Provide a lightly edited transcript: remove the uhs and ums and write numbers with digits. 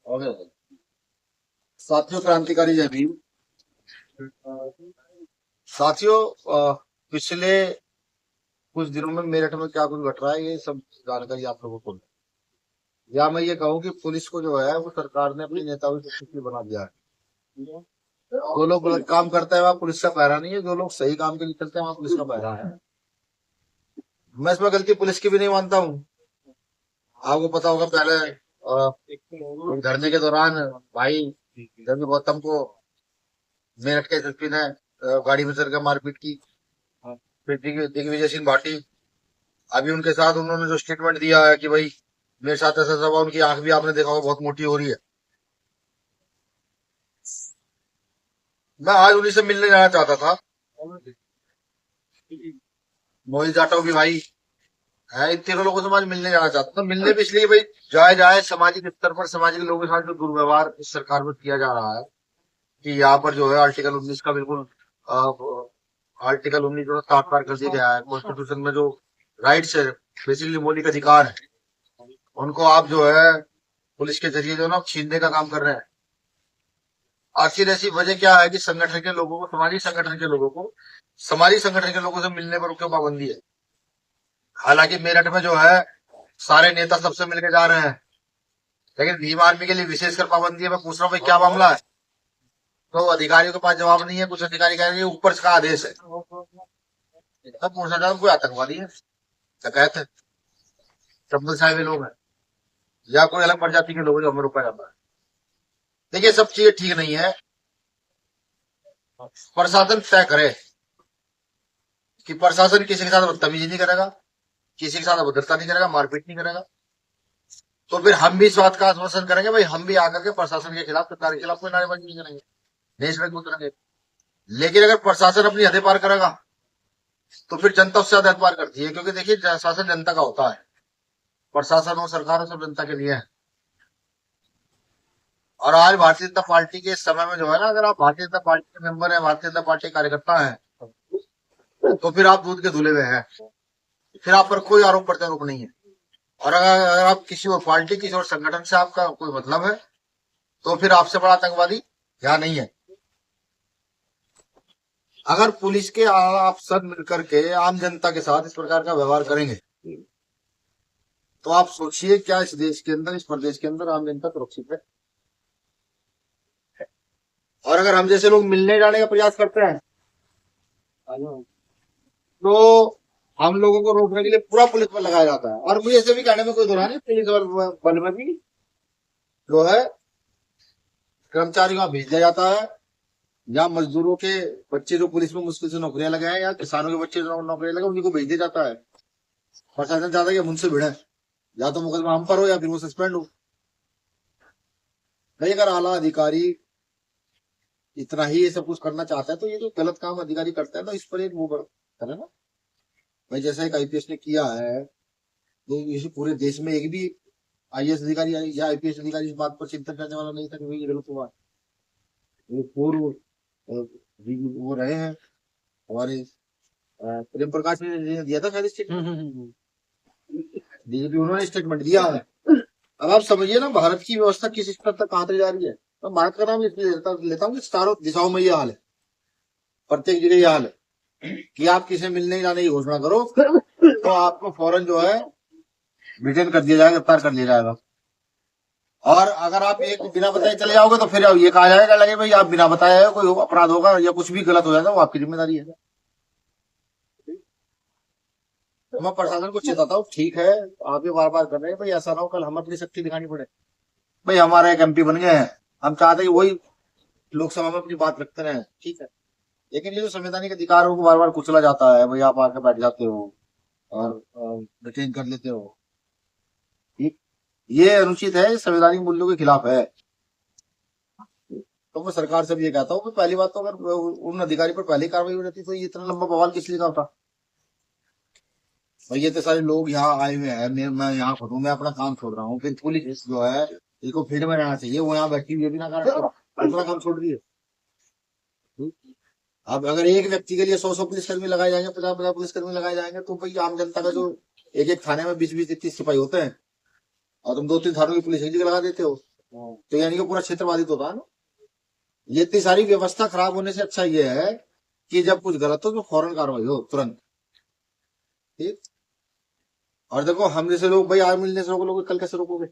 और साथियों, क्रांतिकारी जय भीम। साथियों, पिछले कुछ दिनों में मेरठ में क्या कुछ घट रहा है, ये सब जानकारी आप लोगों को या मैं ये कहूँ कि पुलिस को जो है वो सरकार ने अपने नेताओं की शक्ति बना दिया है। जो लोग गलत काम करते हैं वहाँ पुलिस का पहरा नहीं है, जो लोग सही काम के लिए चलते हैं वहाँ पुलिस का पहरा है। मैं इसमें गलती पुलिस की भी नहीं मानता हूँ। आपको पता होगा, पहले एक धरने के दौरान भाई रवि गौतम को मेरठ के एसएसपी ने गाड़ी में चढ़ कर मारपीट की। फिर दिग्विजय सिंह भाटी, अभी उनके साथ उन्होंने जो स्टेटमेंट दिया है कि भाई मेरे साथ ऐसा हुआ, उनकी आंख भी आपने देखा होगा बहुत मोटी हो रही है। मैं आज उन्हीं से मिलने जाना चाहता था। मोहित जाटव भी भाई है, इन तीनों लोगों से मैं आज मिलने जाना चाहता था। मिलने भी इसलिए भाई जाए जाए सामाजिक स्तर पर सामाजिक लोगों के साथ जो दुर्व्यवहार इस सरकार में किया जा रहा है, कि यहाँ पर जो है आर्टिकल 19 का बिल्कुल आर्टिकल 19 जो साकार कर दिया गया है। कॉन्स्टिट्यूशन में जो राइट्स है, बेसिकली मौलिक अधिकार है, उनको आप जो है पुलिस के जरिए जो ना छीनने का काम कर रहे हैं। आखिर ऐसी वजह क्या है कि संगठन के लोगों को समाजी संगठन के लोगों से मिलने पर क्यों पाबंदी है? हालांकि मेरठ में जो है सारे नेता सबसे मिलके जा रहे हैं, लेकिन भीम आर्मी के लिए विशेषकर पाबंदी है। मैं पूछ रहा हूँ भाई क्या मामला है? तो अधिकारियों के पास जवाब नहीं है। कुछ अधिकारी कह रहे हैं ऊपर का आदेश है। तब पूछना चाहता हूँ, कोई आतंकवादी है क्या कहते हैं? चंबल साहिब लोग हैं या कोई अलग प्रजाति के लोग हैं जो हमें रोका जाता है? देखिए, सब चीजें ठीक नहीं है। प्रशासन तय करे कि प्रशासन किसी के साथ बदतमीजी नहीं करेगा, किसी के साथ अभद्रता नहीं करेगा, मारपीट नहीं करेगा। तो फिर हम भी इस बात का आश्वासन करेंगे भाई, हम भी आकर के प्रशासन के खिलाफ, सरकार के खिलाफ कोई नारेबाजी नहीं करेंगे, नहीं सड़क में उतरेंगे। लेकिन अगर प्रशासन अपनी हदें पार करेगा तो फिर जनता उससे ज्यादा पार करती है, क्योंकि देखिए शासन जनता का होता है, प्रशासन और सरकार सब जनता के लिए है। और आज भारतीय जनता पार्टी के समय में जो है ना, अगर आप भारतीय जनता पार्टी के मेंबर है, भारतीय जनता पार्टी के कार्यकर्ता है, तो फिर आप दूध के धुले हुए हैं, फिर आप पर कोई आरोप प्रत्यारोप नहीं है। और अगर आप किसी और पार्टी, किसी और संगठन से आपका कोई मतलब है, तो फिर आपसे बड़ा आतंकवादी यहाँ नहीं है। अगर पुलिस के आप सब मिलकर के आम जनता के साथ इस प्रकार का व्यवहार करेंगे, तो आप सोचिए क्या इस देश के अंदर, इस प्रदेश के अंदर आम जनता सुरक्षित है? और अगर हम जैसे लोग मिलने जाने का प्रयास करते हैं, तो हम लोगों को रोकने के लिए पूरा पुलिस पर लगाया जाता है। और मुझे ऐसे भी कहने में कोई दुरा नहीं, पुलिस बल में भी जो है कर्मचारी वहां भेज दिया जाता है। जहाँ मजदूरों के बच्चे जो पुलिस में मुश्किल से नौकरियां लगे हैं, या किसानों के बच्चे जो नौकरियां लगे, उन्हीं को भेज दिया जाता है। प्रशासन चाहता है कि हम उनसे भिड़े, या तो मुकदमा हम पर हो या फिर वो सस्पेंड हो। भाई अगर आला अधिकारी इतना ही ये सब कुछ करना चाहता है, तो ये जो गलत काम अधिकारी करता है ना, इस पर एक वो करे ना भाई। जैसा एक आईपीएस ने किया है, तो इस पूरे देश में एक भी आईएएस अधिकारी या आईपीएस अधिकारी इस बात पर चिंतन करने वाला नहीं था कि भाई ये गलत हुआ। वो पूर्व वो रहे हैं हमारे प्रेम प्रकाश ने दिया था शायद स्टेटमेंट, डीजीपी उन्होंने स्टेटमेंट दिया है। अब आप समझिए ना भारत की व्यवस्था किस स्तर तक कहाँ तक जा रही है। तो भारत का नाम इसलिए लेता हूँ कि चारों दिशाओं में ये हाल है, प्रत्येक जगह ये हाल है कि आप किसी मिलने जाने की घोषणा करो तो आपको फौरन जो है डिटेन कर दिया जाएगा, गिरफ्तार कर लिया जाएगा। और अगर आप एक बिना बताए चले जाओगे तो फिर ये कहा जाएगा लगे भाई आप बिना बताए कोई अपराध होगा या कुछ भी गलत हो जाएगा, वो आपकी जिम्मेदारी है। तो मैं प्रशासन को चेताता हूँ, ठीक है आप ये बार बार कर रहे हैं भाई, ऐसा ना हो कल हम अपनी शक्ति दिखानी पड़े। भाई हमारा एक एमपी बन गए हैं, हम चाहते हैं वही लोकसभा में अपनी बात रखते रहे, ठीक है। लेकिन ये जो संवैधानिक अधिकारों को बार बार कुचला जाता है, भाई आप आके बैठ जाते हो और डिटेन कर लेते हो, ठीक, ये अनुचित है, संवैधानिक मूल्यों के खिलाफ है। तो मैं सरकार से भी ये कहता हूँ कि पहली बात तो अगर उन अधिकारी पर पहली कार्रवाई हो जाती तो ये इतना लंबा बवाल किस लिए का होता? भाई ये तो सारे लोग यहाँ आए हुए हैं, मैं यहाँ खुद हूँ, मैं अपना काम छोड़ रहा हूँ, फिर पुलिस जो है इसको फील्ड में रहना चाहिए, वो यहाँ बैठी हुई भी ना कर अपना काम छोड़ रही है। अब अगर एक व्यक्ति के लिए 100 पुलिसकर्मी लगाए जाएंगे, 50 पुलिसकर्मी लगाए जाएंगे, तो भाई आम जनता का जो एक एक थाने में 20 30 सिपाही होते हैं, और तुम 2 3 थानों की पुलिस एक जगह लगा देते हो, तो यानी कि पूरा क्षेत्र बाधित होता है ना। ये इतनी सारी व्यवस्था खराब होने से अच्छा ये है कि जब कुछ गलत हो तो फौरन कार्रवाई हो तुरंत। ठीक। और देखो हम जैसे लोग भाई आज मिलने से रोको लोगे, कल कैसे रोकोगे?